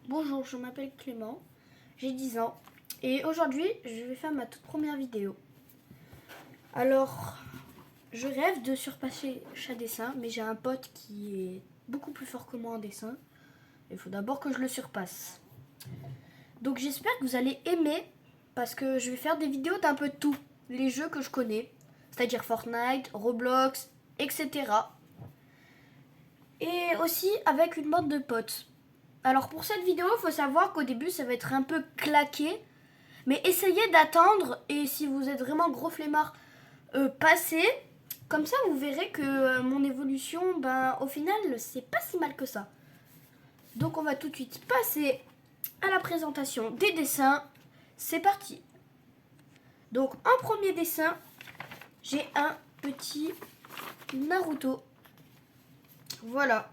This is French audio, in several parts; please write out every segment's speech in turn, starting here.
Bonjour, je m'appelle Clément, j'ai 10 ans et aujourd'hui je vais faire ma toute première vidéo. Alors, je rêve de surpasser chaque dessin, mais j'ai un pote qui est beaucoup plus fort que moi en dessin. Il faut d'abord que je le surpasse. Donc j'espère que vous allez aimer parce que je vais faire des vidéos d'un peu de tout. Les jeux que je connais, c'est-à-dire Fortnite, Roblox, etc. Et aussi avec une bande de potes. Alors pour cette vidéo, il faut savoir qu'au début, ça va être un peu claqué. Mais essayez d'attendre et si vous êtes vraiment gros flemmard, passez. Comme ça, vous verrez que mon évolution, au final, c'est pas si mal que ça. Donc on va tout de suite passer à la présentation des dessins. C'est parti. Donc en premier dessin, j'ai un petit Naruto. Voilà.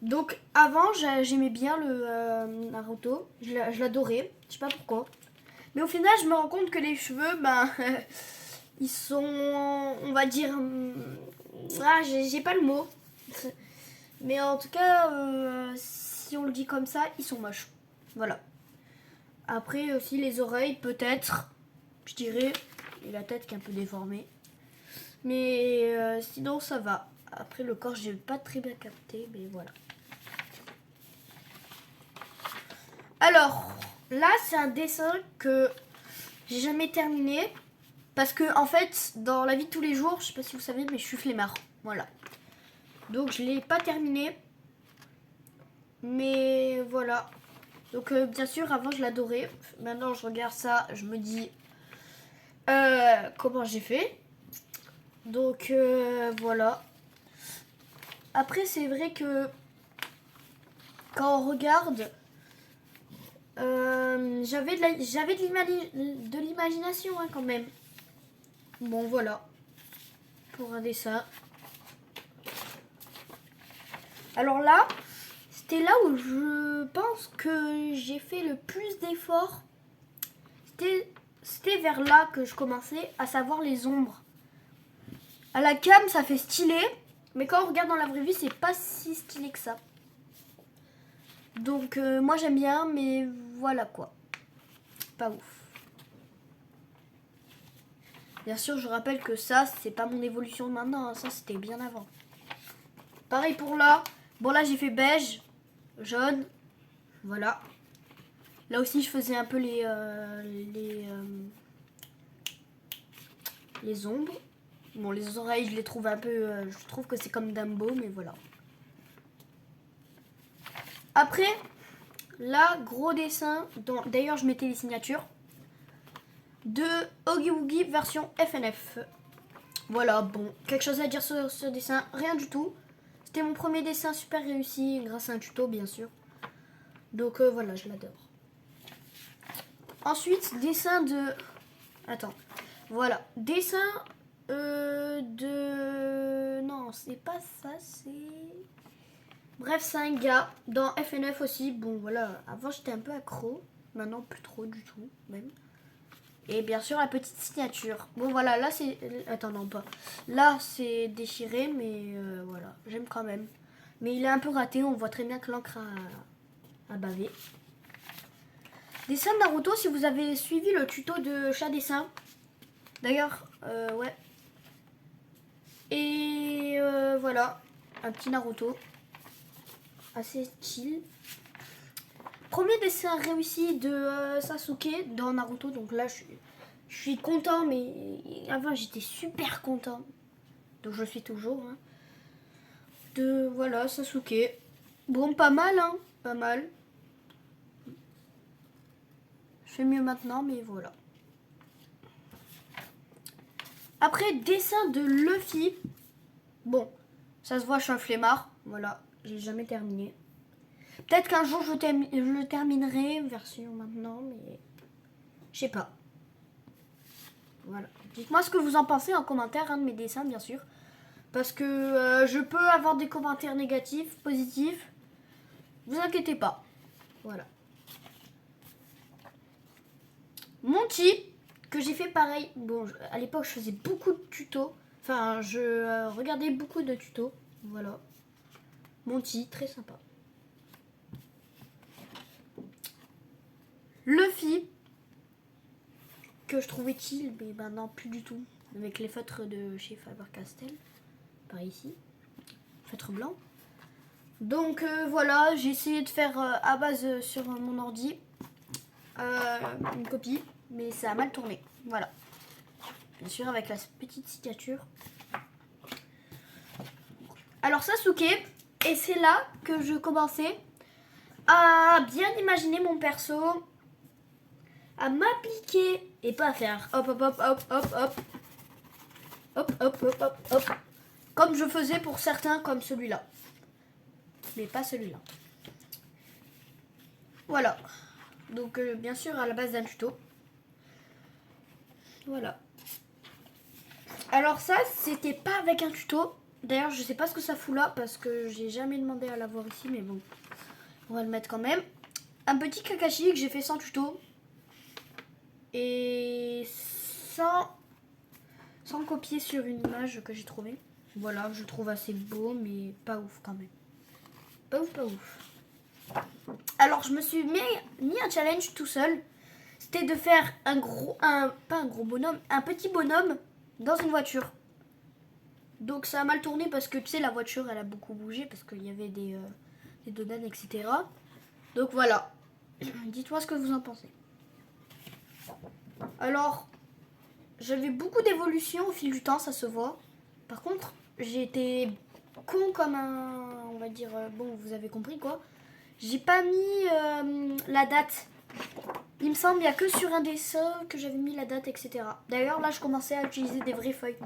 Donc avant j'aimais bien le Naruto, je l'adorais, je sais pas pourquoi. Mais au final je me rends compte que les cheveux, ils sont, on va dire, j'ai pas le mot. Mais en tout cas, si on le dit comme ça, ils sont moches. Voilà. Après aussi les oreilles peut-être, je dirais, et la tête qui est un peu déformée. Mais sinon ça va. Après le corps j'ai pas très bien capté, mais voilà. Alors, là, c'est un dessin que j'ai jamais terminé. Parce que, en fait, dans la vie de tous les jours, je sais pas si vous savez, mais je suis flemmard. Voilà. Donc, je l'ai pas terminé. Mais voilà. Donc, bien sûr, avant, je l'adorais. Maintenant, je regarde ça, je me dis comment j'ai fait. Donc, voilà. Après, c'est vrai que quand on regarde, j'avais de l'imagination hein, quand même. Bon, voilà. Pour un dessin. Alors là, c'était là où je pense que j'ai fait le plus d'efforts. C'était vers là que je commençais, à savoir les ombres. À la cam, ça fait stylé, mais quand on regarde dans la vraie vie, c'est pas si stylé que ça. Donc moi j'aime bien, mais voilà quoi. Pas ouf. Bien sûr, je rappelle que ça, c'est pas mon évolution de maintenant, hein. Ça c'était bien avant. Pareil pour là. Bon là j'ai fait beige, jaune, voilà. Là aussi je faisais un peu les ombres. Bon les oreilles je les trouve un peu, je trouve que c'est comme Dumbo mais voilà. Après, là gros dessin, d'ailleurs je mettais les signatures de Oogie Woogie version FNF. Voilà, bon, quelque chose à dire sur ce dessin, rien du tout. C'était mon premier dessin super réussi grâce à un tuto bien sûr. Donc voilà, je l'adore. Ensuite, dessin de... Attends. Voilà. Dessin de... Non, c'est pas ça, c'est... Bref, c'est un gars dans FNF aussi. Bon, voilà. Avant, j'étais un peu accro. Maintenant, plus trop du tout, même. Et bien sûr, la petite signature. Bon, voilà. Là, c'est... Attends, non, pas. Là, c'est déchiré, mais voilà. J'aime quand même. Mais il est un peu raté. On voit très bien que l'encre a bavé. Dessin de Naruto, si vous avez suivi le tuto de chat dessin. D'ailleurs, ouais. Et voilà, un petit Naruto. Assez chill. Premier dessin réussi de Sasuke dans Naruto. Donc là, je suis content, mais avant, j'étais super content. Donc je suis toujours. Hein. De, voilà, Sasuke. Bon, pas mal, hein. Pas mal. Je fais mieux maintenant, mais voilà. Après, dessin de Luffy. Bon, ça se voit, je suis un flemmard. Voilà, j'ai jamais terminé. Peut-être qu'un jour je le terminerai, version maintenant, mais je sais pas. Voilà. Dites-moi ce que vous en pensez en commentaire, de mes dessins, bien sûr. Parce que je peux avoir des commentaires négatifs, positifs. Vous inquiétez pas. Voilà. Monty, que j'ai fait pareil. Bon, à l'époque, je faisais beaucoup de tutos. Enfin, je regardais beaucoup de tutos. Voilà. Monty, très sympa. Luffy, que je trouvais chill, mais maintenant plus du tout. Avec les feutres de chez Faber-Castell, par ici, feutre blanc. Donc voilà, j'ai essayé de faire à base sur mon ordi une copie, mais ça a mal tourné. Voilà. Bien sûr, avec la petite signature. Alors Sasuke, et c'est là que je commençais à bien imaginer mon perso, à m'appliquer et pas à faire hop hop hop hop hop hop hop hop hop hop hop comme je faisais pour certains, comme celui-là, mais pas celui-là. Voilà. Donc bien sûr à la base d'un tuto. Voilà. Alors ça, c'était pas avec un tuto. D'ailleurs, je sais pas ce que ça fout là parce que j'ai jamais demandé à l'avoir ici, mais bon, on va le mettre quand même. Un petit Kakashi que j'ai fait sans tuto et sans copier sur une image que j'ai trouvée. Voilà, je trouve assez beau, mais pas ouf quand même. Pas ouf, pas ouf. Alors, je me suis mis un challenge tout seul. C'était de faire pas un gros bonhomme, un petit bonhomme dans une voiture. Donc ça a mal tourné parce que tu sais, la voiture elle a beaucoup bougé parce qu'il y avait des dodanes, etc. Donc voilà. Dites-moi ce que vous en pensez. Alors, j'avais beaucoup d'évolution au fil du temps, ça se voit. Par contre, j'ai été con comme un... On va dire... bon, vous avez compris quoi. J'ai pas mis la date. Il me semble, il n'y a que sur un dessin que j'avais mis la date, etc. D'ailleurs, là, je commençais à utiliser des vraies feuilles.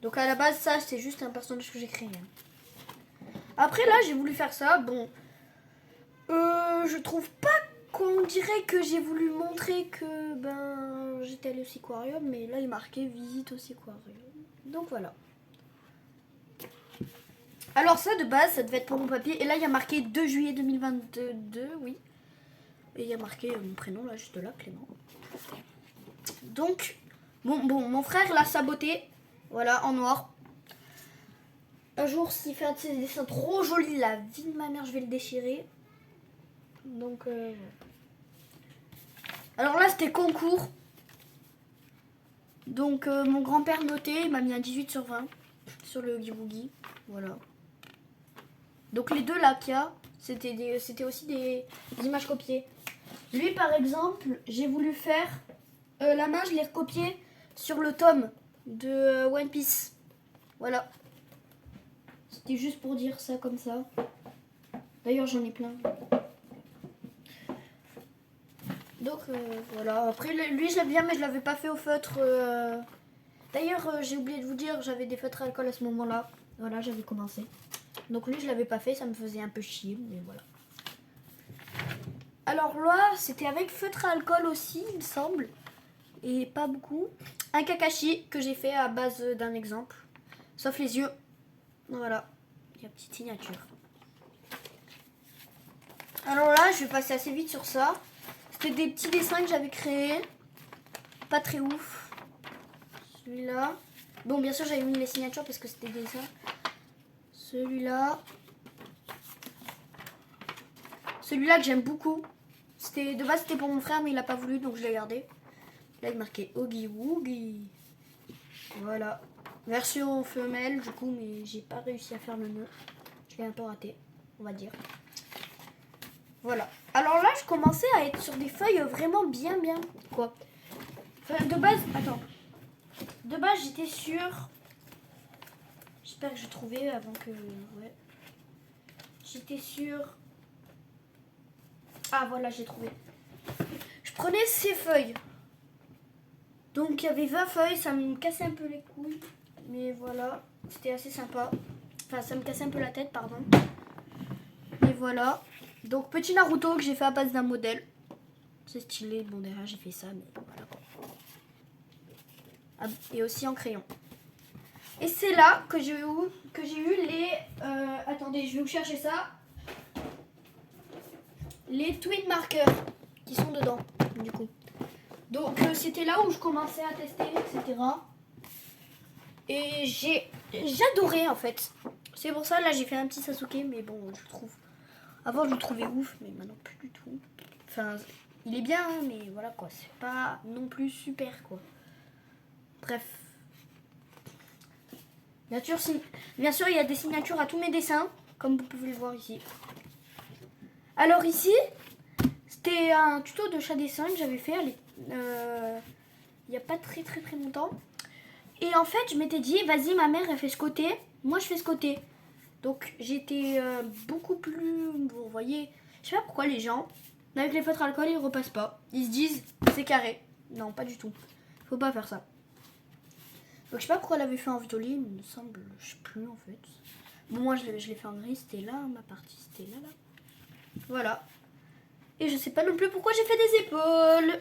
Donc à la base, ça, c'est juste un personnage que j'ai créé. Après, là, j'ai voulu faire ça. Bon, je trouve pas qu'on dirait que j'ai voulu montrer que j'étais allée au Seaquarium, mais là, il marquait visite au Seaquarium. Donc voilà. Alors ça, de base, ça devait être pour mon papier. Et là, il y a marqué 2 juillet 2022, oui. Et il y a marqué mon prénom, là, juste là, Clément. Donc, bon, mon frère l'a saboté. Voilà, en noir. Un jour, s'il fait un de ses dessins trop jolis, la vie de ma mère, je vais le déchirer. Donc, alors là, c'était concours. Donc, mon grand-père noté, il m'a mis un 18 sur 20 sur le Oogie Boogie. Voilà. Donc, les deux là qu'il y a, c'était aussi des images copiées. Lui, par exemple, j'ai voulu faire la main, je l'ai recopiée sur le tome de One Piece. Voilà. C'était juste pour dire ça comme ça. D'ailleurs, j'en ai plein. Donc voilà. Après, lui, je l'aime bien, mais je l'avais pas fait au feutre. D'ailleurs, j'ai oublié de vous dire, j'avais des feutres à alcool à ce moment-là. Voilà, j'avais commencé. Donc lui, je l'avais pas fait, ça me faisait un peu chier, mais voilà. Alors là, c'était avec feutre à alcool aussi, il me semble. Et pas beaucoup. Un Kakashi que j'ai fait à base d'un exemple. Sauf les yeux. Voilà. Il y a une petite signature. Alors là, je vais passer assez vite sur ça. C'était des petits dessins que j'avais créés. Pas très ouf. Celui-là. Bon, bien sûr, j'avais mis les signatures parce que c'était des dessins. Celui-là. Celui-là que j'aime beaucoup. De base, c'était pour mon frère, mais il n'a pas voulu, donc je l'ai gardé. Là, il marquait Oogie Woogie. Voilà. Version femelle, du coup, mais j'ai pas réussi à faire le nœud. Je l'ai un peu raté, on va dire. Voilà. Alors là, je commençais à être sur des feuilles vraiment bien, quoi. Enfin, de base, attends. De base, j'étais sur... J'espère que j'ai trouvé avant que... Ouais. J'étais sur... Ah, voilà, j'ai trouvé. Je prenais ces feuilles. Donc, il y avait 20 feuilles. Ça me cassait un peu les couilles. Mais voilà. C'était assez sympa. Enfin, ça me cassait un peu la tête, pardon. Et voilà. Donc, petit Naruto que j'ai fait à base d'un modèle. C'est stylé. Bon, derrière, j'ai fait ça, mais voilà. Ah, et aussi en crayon. Et c'est là que j'ai eu les... attendez, je vais vous chercher ça. Les twin markers qui sont dedans, du coup. Donc, c'était là où je commençais à tester, etc. Et j'adorais, en fait. C'est pour ça, là, j'ai fait un petit Sasuke, mais bon, je trouve Avant, je le trouvais ouf, mais maintenant, plus du tout. Enfin, il est bien, hein, mais voilà, quoi. C'est pas non plus super, quoi. Bref. Bien sûr, il y a des signatures à tous mes dessins, comme vous pouvez le voir ici. Alors ici, c'était un tuto de chat dessin que j'avais fait il n'y a pas très longtemps. Et en fait, je m'étais dit, vas-y, ma mère, elle fait ce côté, moi, je fais ce côté. Donc, j'étais beaucoup plus... Vous voyez, je sais pas pourquoi les gens, avec les feutres alcool, ils repassent pas. Ils se disent, c'est carré. Non, pas du tout. Faut pas faire ça. Donc, je sais pas pourquoi elle avait fait en violet, il me semble, je sais plus en fait. Bon, moi, je l'ai fait en gris, c'était là, ma partie, c'était là. Voilà. Et je sais pas non plus pourquoi j'ai fait des épaules.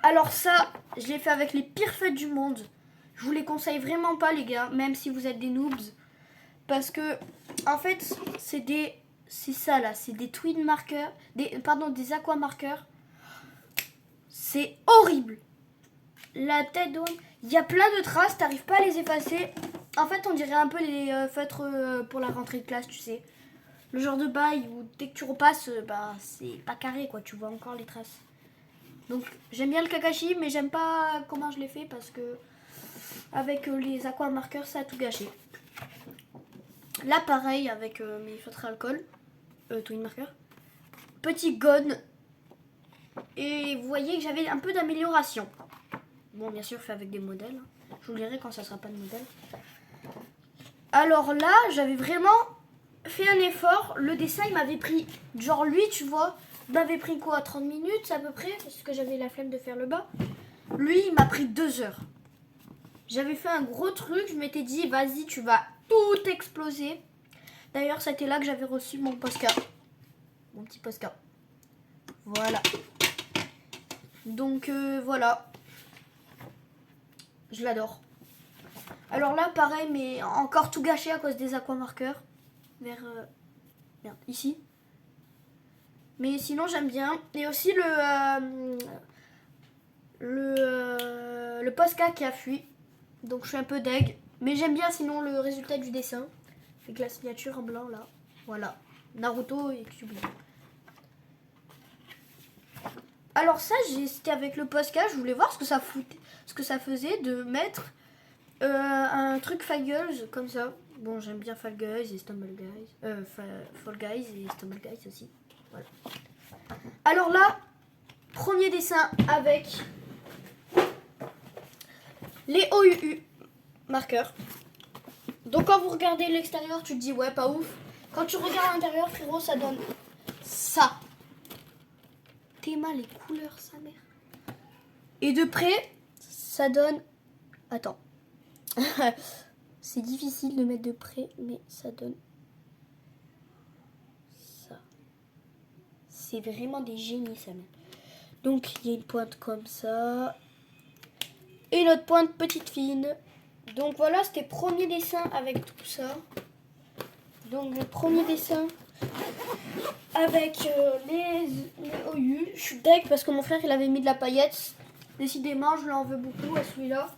Alors ça, je l'ai fait avec les pires feutres du monde. Je vous les conseille vraiment pas, les gars, même si vous êtes des noobs. Parce que, en fait, c'est ça là, c'est des twin markers, des aqua markers. C'est horrible. La tête de... Il y a plein de traces, t'arrives pas à les effacer. En fait, on dirait un peu les feutres pour la rentrée de classe, tu sais. Le genre de bail où dès que tu repasses, c'est pas carré, quoi. Tu vois encore les traces. Donc, j'aime bien le Kakashi, mais j'aime pas comment je l'ai fait parce que avec les aqua markers, ça a tout gâché. Là, pareil, avec mes feutres à alcool, twin marker. Petit gone. Et vous voyez que j'avais un peu d'amélioration. Bon, bien sûr, fait avec des modèles. Je vous dirai quand ça sera pas de modèle. Alors là, j'avais vraiment fait un effort. Le dessin, il m'avait pris, genre lui, tu vois, il m'avait pris quoi, 30 minutes à peu près, parce que j'avais la flemme de faire le bas. Lui, il m'a pris 2 heures. J'avais fait un gros truc, je m'étais dit, vas-y, tu vas tout exploser. D'ailleurs, c'était là que j'avais reçu mon Posca. Mon petit Posca. Voilà. Donc, voilà. Je l'adore. Alors là, pareil, mais encore tout gâché à cause des aquamarqueurs. Vers... merde, ici. Mais sinon, j'aime bien. Et aussi le Posca qui a fui. Donc, je suis un peu deg. Mais j'aime bien sinon le résultat du dessin. Avec la signature en blanc, là. Voilà. Naruto et Kyuubi. Alors ça, c'était avec le Posca. Je voulais voir ce que ça faisait de mettre un truc Fall Guys comme ça. Bon, j'aime bien Fall Guys et Stumble Guys. Fall Guys et Stumble Guys aussi. Voilà. Alors là, premier dessin avec les OUU marqueurs. Donc quand vous regardez l'extérieur, tu te dis ouais, pas ouf. Quand tu regardes l'intérieur, frérot, ça donne ça. Théma, les couleurs, sa mère. Et de près, ça donne... Attends. C'est difficile de mettre de près, mais ça donne ça. C'est vraiment des génies, sa mère. Donc, il y a une pointe comme ça. Et une autre pointe petite fine. Donc, voilà, c'était le premier dessin avec tout ça. Donc, le premier dessin avec les OU. Je suis deg parce que mon frère, il avait mis de la paillette. Décidément, je l'en veux beaucoup à celui-là.